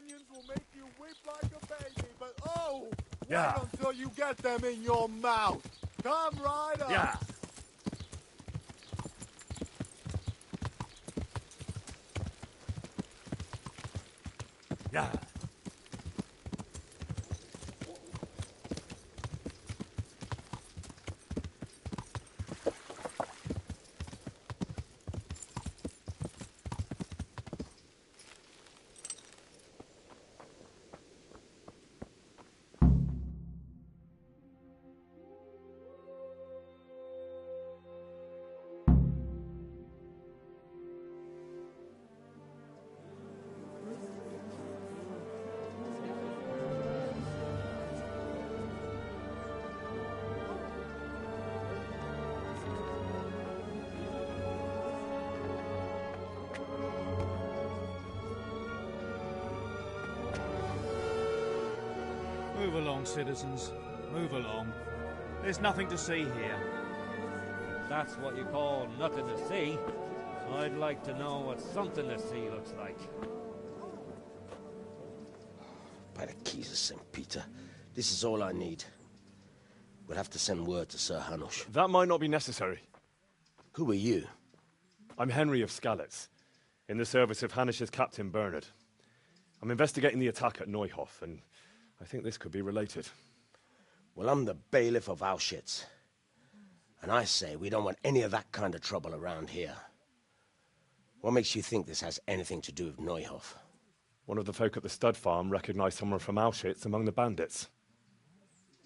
onions will make you weep like a baby, but oh, Yeah. wait until you get them in your mouth. Come right up. Yeah. Yeah. Move along, citizens. Move along. There's nothing to see here. That's what you call nothing to see. I'd like to know what something to see looks like. By the keys of St. Peter, this is all I need. We'll have to send word to Sir Hanush. That might not be necessary. Who are you? I'm Henry of Skalitz, in the service of Hanush's captain Bernard. I'm investigating the attack at Neuhof, and I think this could be related. Well, I'm the bailiff of Auschwitz. And I say we don't want any of that kind of trouble around here. What makes you think this has anything to do with Neuhof? One of the folk at the stud farm recognized someone from Auschwitz among the bandits.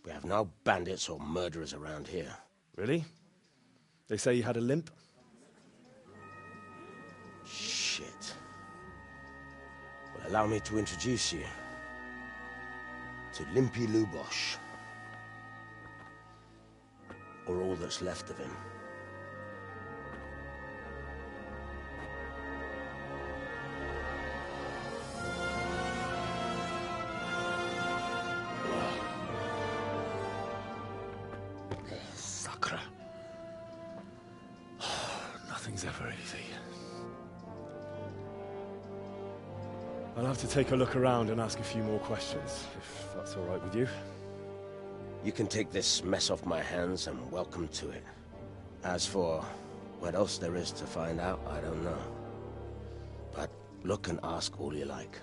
We have no bandits or murderers around here. Really? They say he had a limp? Shit. Well, allow me to introduce you to Limpy Lubosh. Or all that's left of him. Sacre. Nothing's ever easy. I'll have to take a look around and ask a few more questions, if that's all right with you. You can take this mess off my hands and welcome to it. As for what else there is to find out, I don't know. But look and ask all you like.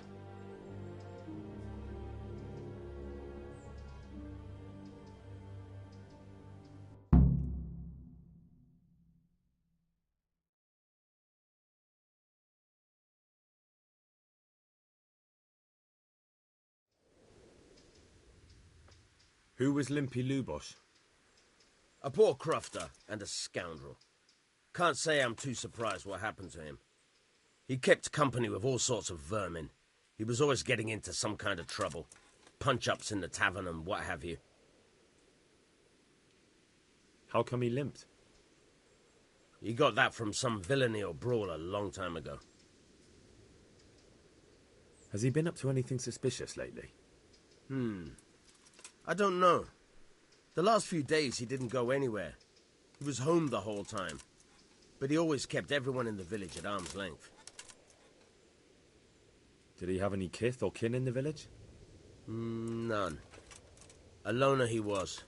Who was Limpy Lubosh? A poor crofter and a scoundrel. Can't say I'm too surprised what happened to him. He kept company with all sorts of vermin. He was always getting into some kind of trouble. Punch-ups in the tavern and what have you. How come he limped? He got that from some villainy or brawl a long time ago. Has he been up to anything suspicious lately? I don't know. The last few days he didn't go anywhere. He was home the whole time. But he always kept everyone in the village at arm's length. Did he have any kith or kin in the village? None. A loner he was.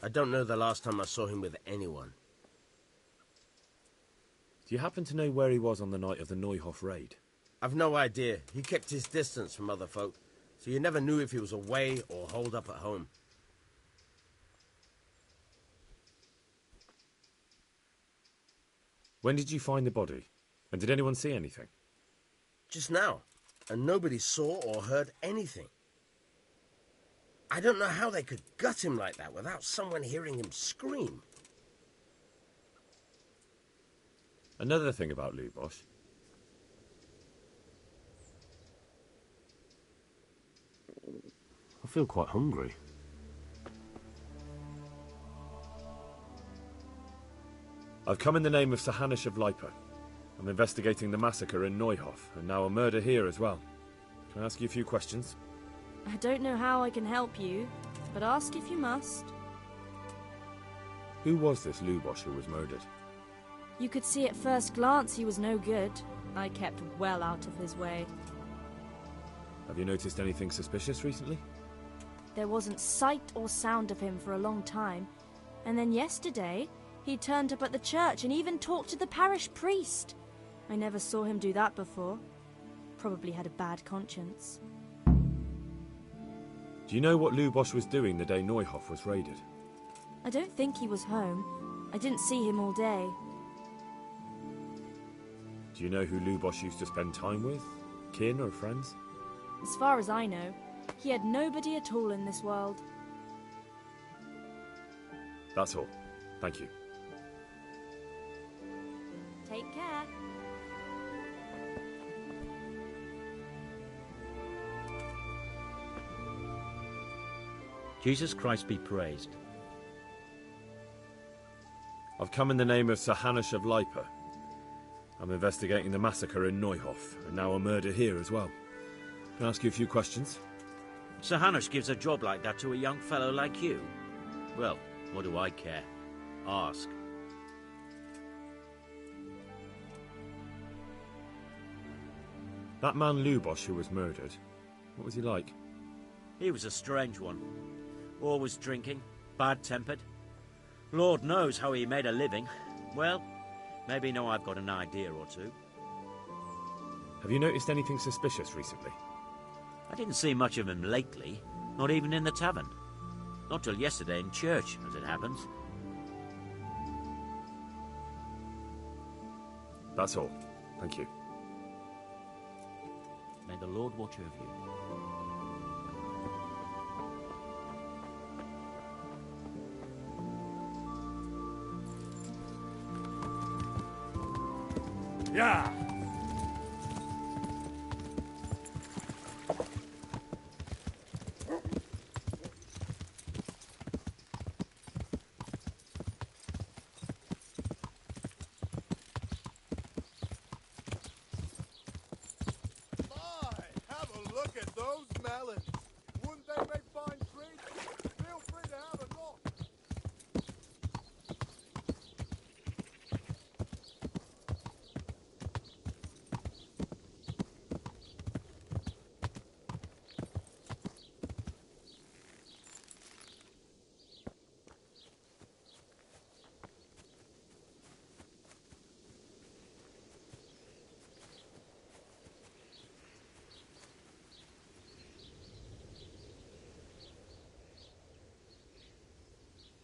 I don't know the last time I saw him with anyone. Do you happen to know where he was on the night of the Neuhof raid? I've no idea. He kept his distance from other folk, so you never knew if he was away or holed up at home. When did you find the body? And did anyone see anything? Just now, and nobody saw or heard anything. I don't know how they could gut him like that without someone hearing him scream. Another thing about Lubosh. I feel quite hungry. I've come in the name of Sir Hanush of Lipa. I'm investigating the massacre in Neuhof, and now a murder here as well. Can I ask you a few questions? I don't know how I can help you, but ask if you must. Who was this Lubosh who was murdered? You could see at first glance he was no good. I kept well out of his way. Have you noticed anything suspicious recently? There wasn't sight or sound of him for a long time, and then yesterday he turned up at the church and even talked to the parish priest. I never saw him do that before. Probably had a bad conscience. Do you know what Lubosch was doing the day Neuhof was raided? I don't think he was home. I didn't see him all day. Do you know who Lubosch used to spend time with? Kin or friends? As far as I know, he had nobody at all in this world. That's all. Thank you. Take care. Jesus Christ be praised. I've come in the name of Sir Hanush of Lipa. I'm investigating the massacre in Neuhof, and now a murder here as well. Can I ask you a few questions? Sir Hanush gives a job like that to a young fellow like you? Well, what do I care? Ask. That man Lubosch who was murdered, what was he like? He was a strange one. Always drinking, bad-tempered. Lord knows how he made a living. Well, maybe now I've got an idea or two. Have you noticed anything suspicious recently? I didn't see much of him lately, not even in the tavern. Not till yesterday in church, as it happens. That's all. Thank you. May the Lord watch over you. Yeah! My, have a look at those melons. Wouldn't they make fine treats? Feel free to have a look.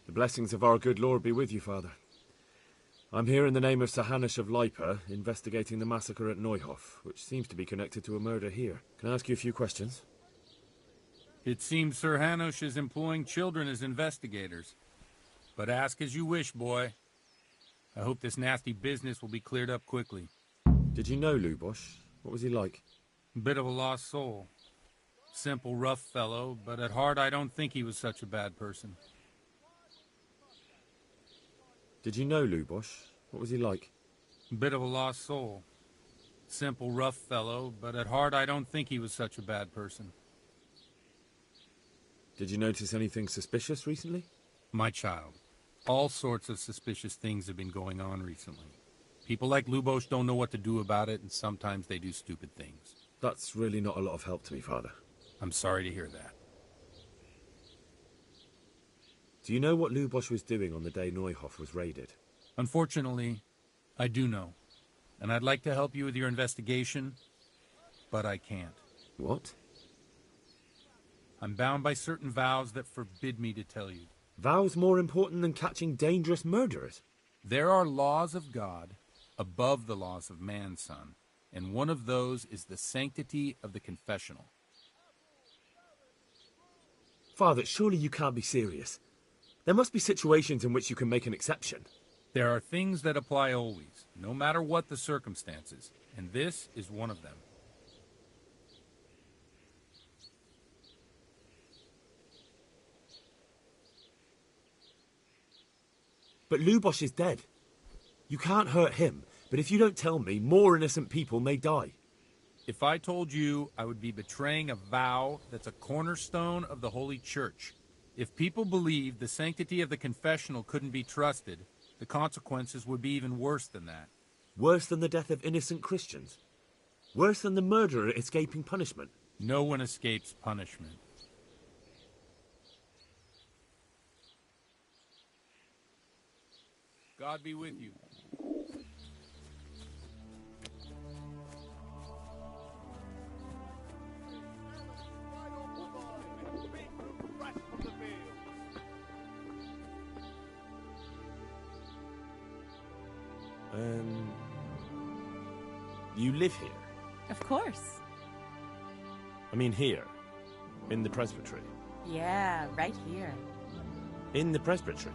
The blessings of our good Lord be with you, Father. I'm here in the name of Sir Hanush of Lipa, investigating the massacre at Neuhof, which seems to be connected to a murder here. Can I ask you a few questions? It seems Sir Hanush is employing children as investigators. But ask as you wish, boy. I hope this nasty business will be cleared up quickly. Did you know Lubosch? What was he like? Bit of a lost soul. Simple, rough fellow, but at heart I don't think he was such a bad person. Did you know Lubosch? What was he like? Bit of a lost soul. Simple, rough fellow, but at heart I don't think he was such a bad person. Did you notice anything suspicious recently? My child, all sorts of suspicious things have been going on recently. People like Lubosch don't know what to do about it, and sometimes they do stupid things. That's really not a lot of help to me, Father. I'm sorry to hear that. Do you know what Lubosch was doing on the day Neuhof was raided? Unfortunately, I do know. And I'd like to help you with your investigation, but I can't. What? I'm bound by certain vows that forbid me to tell you. Vows more important than catching dangerous murderers? There are laws of God above the laws of man, son, and one of those is the sanctity of the confessional. Father, surely you can't be serious. There must be situations in which you can make an exception. There are things that apply always, no matter what the circumstances, and this is one of them. But Lubosch is dead. You can't hurt him, but if you don't tell me, more innocent people may die. If I told you, I would be betraying a vow that's a cornerstone of the Holy Church. If people believed the sanctity of the confessional couldn't be trusted, the consequences would be even worse than that. Worse than the death of innocent Christians? Worse than the murderer escaping punishment? No one escapes punishment. God be with you. Right on the line. Beat the rest from the field. You live here? Of course. I mean here, in the presbytery. Yeah, right here. In the presbytery?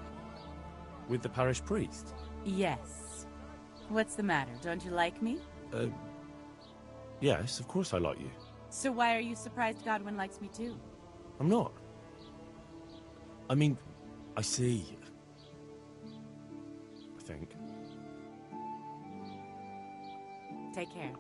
With the parish priest? Yes. What's the matter? Don't you like me? Yes, of course I like you. So why are you surprised Godwin likes me too? I'm not. I mean, I see. I think. Take care.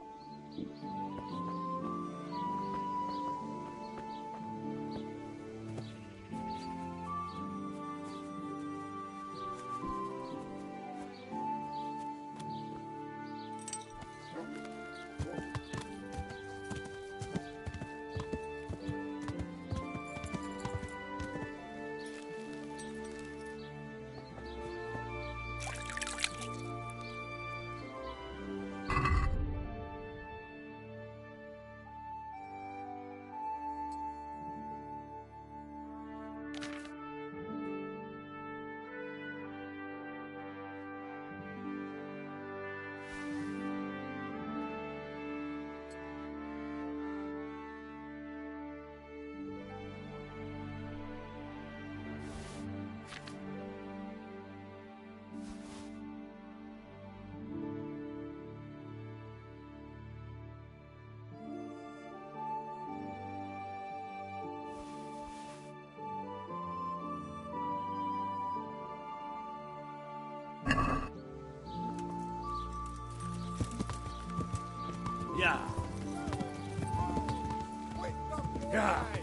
Yeah. Wake up, Yeah. boy.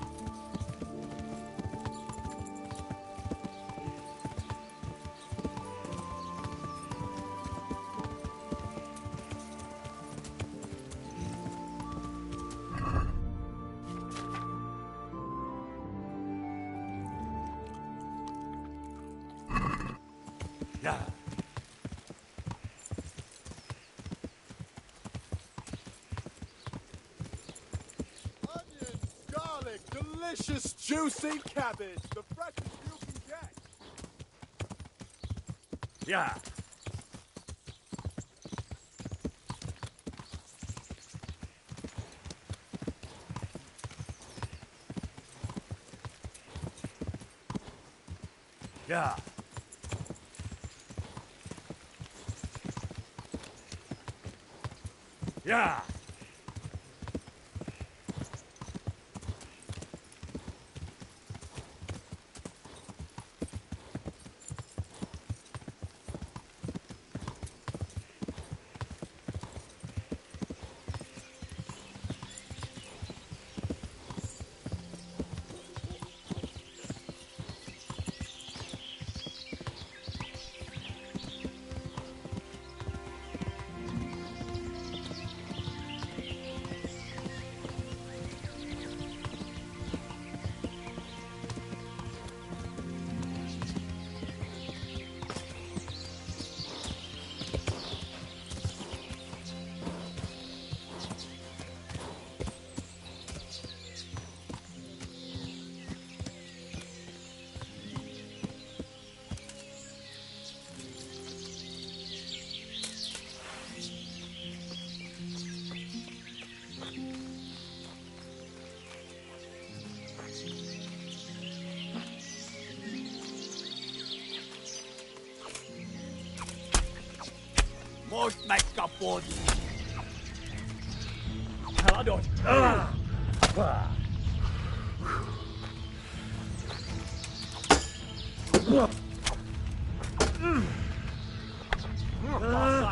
Yeah. Onions, garlic, delicious, juicy cabbage. The freshest you can get. Yeah. Yeah. Yeah. Most make kapot. Haladot. Passage.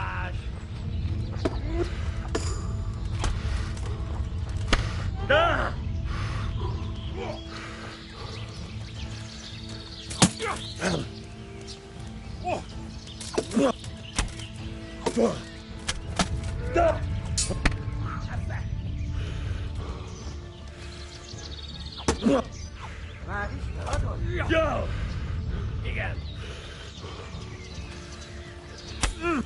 Ugh.